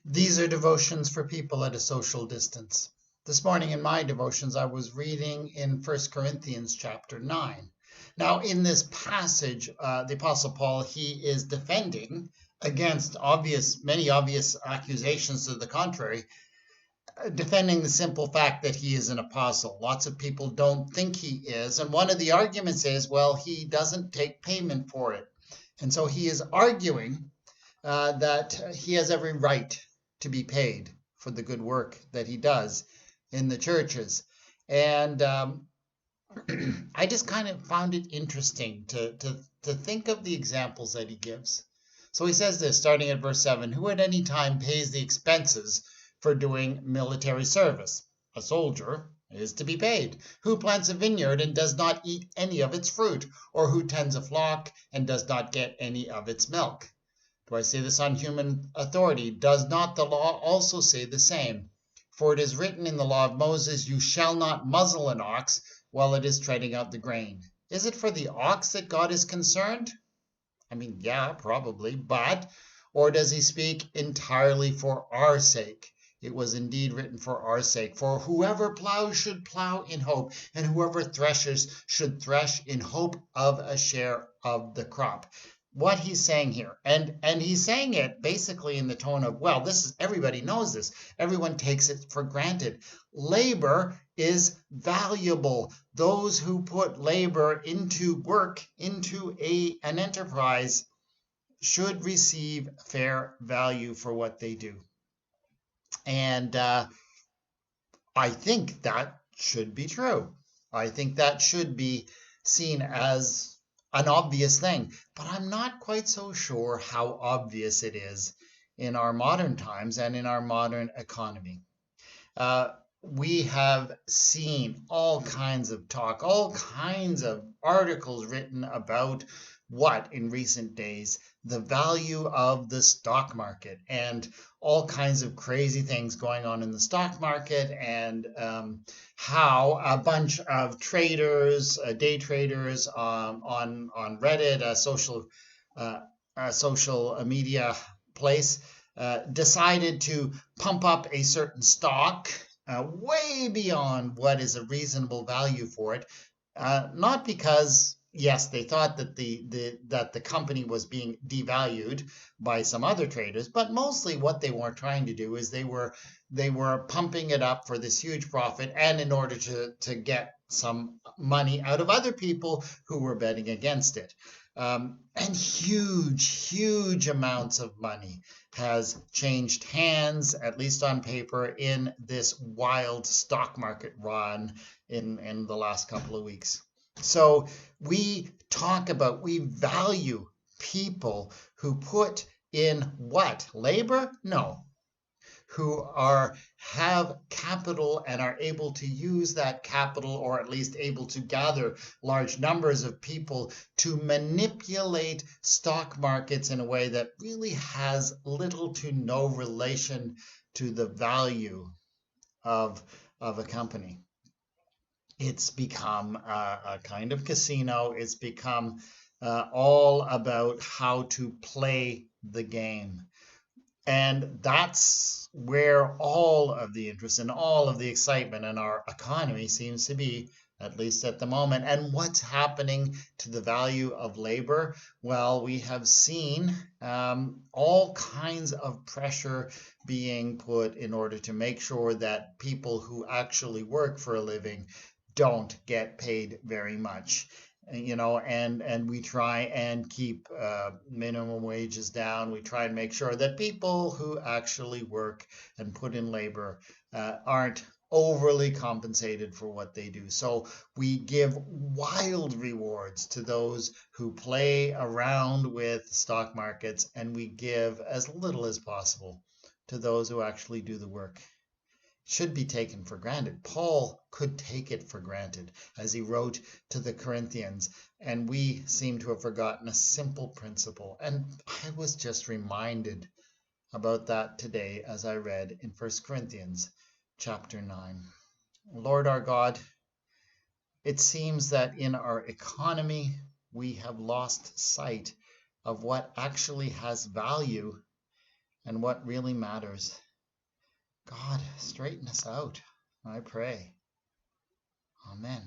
These are devotions for people at a social distance. This morning in my devotions, I was reading in 1 Corinthians chapter 9. Now, in this passage, the Apostle Paul, he is defending against many obvious accusations to the contrary, defending the simple fact that he is an apostle. Lots of people don't think he is. And one of the arguments is, well, he doesn't take payment for it. And so he is arguing that he has every right to be paid for the good work that he does in the churches. And I just kind of found it interesting to think of the examples that he gives. So he says this, starting at verse 7, who at any time pays the expenses for doing military service? A soldier is to be paid. Who plants a vineyard and does not eat any of its fruit? Or who tends a flock and does not get any of its milk? Do I say this on human authority? Does not the law also say the same? For it is written in the law of Moses, you shall not muzzle an ox while it is treading out the grain. Is it for the ox that God is concerned? I mean, yeah, probably, but, or does he speak entirely for our sake? It was indeed written for our sake. For whoever plows should plow in hope, and whoever threshes should thresh in hope of a share of the crop. What he's saying here, and he's saying it basically in the tone of, well, this is, everybody knows this. Everyone takes it for granted. Labor is valuable. Those who put labor into work, into an enterprise, should receive fair value for what they do. And I think that should be true. I think that should be seen as an obvious thing, but I'm not quite so sure how obvious it is in our modern times and in our modern economy. We have seen all kinds of talk, all kinds of articles written about what in recent days, the value of the stock market, and all kinds of crazy things going on in the stock market, and how a bunch of traders, day traders on Reddit, a social media place, decided to pump up a certain stock way beyond what is a reasonable value for it, not because, yes, they thought that the company was being devalued by some other traders, but mostly what they were trying to do is they were pumping it up for this huge profit, and in order to get some money out of other people who were betting against it. And huge amounts of money has changed hands, at least on paper, in this wild stock market run in the last couple of weeks. So we value people who put in what? Labor? No. Who have capital and are able to use that capital, or at least able to gather large numbers of people to manipulate stock markets in a way that really has little to no relation to the value of a company. It's become a kind of casino. It's become all about how to play the game. And that's where all of the interest and all of the excitement in our economy seems to be, at least at the moment. And what's happening to the value of labor? Well, we have seen all kinds of pressure being put in order to make sure that people who actually work for a living don't get paid very much. And we try and keep minimum wages down. We try and make sure that people who actually work and put in labor aren't overly compensated for what they do. So we give wild rewards to those who play around with stock markets, and we give as little as possible to those who actually do the work. Should be taken for granted. Paul could take it for granted as he wrote to the Corinthians, and we seem to have forgotten a simple principle. And I was just reminded about that today as I read in 1 Corinthians chapter 9. Lord our God, it seems that in our economy we have lost sight of what actually has value and what really matters. God, straighten us out, I pray. Amen.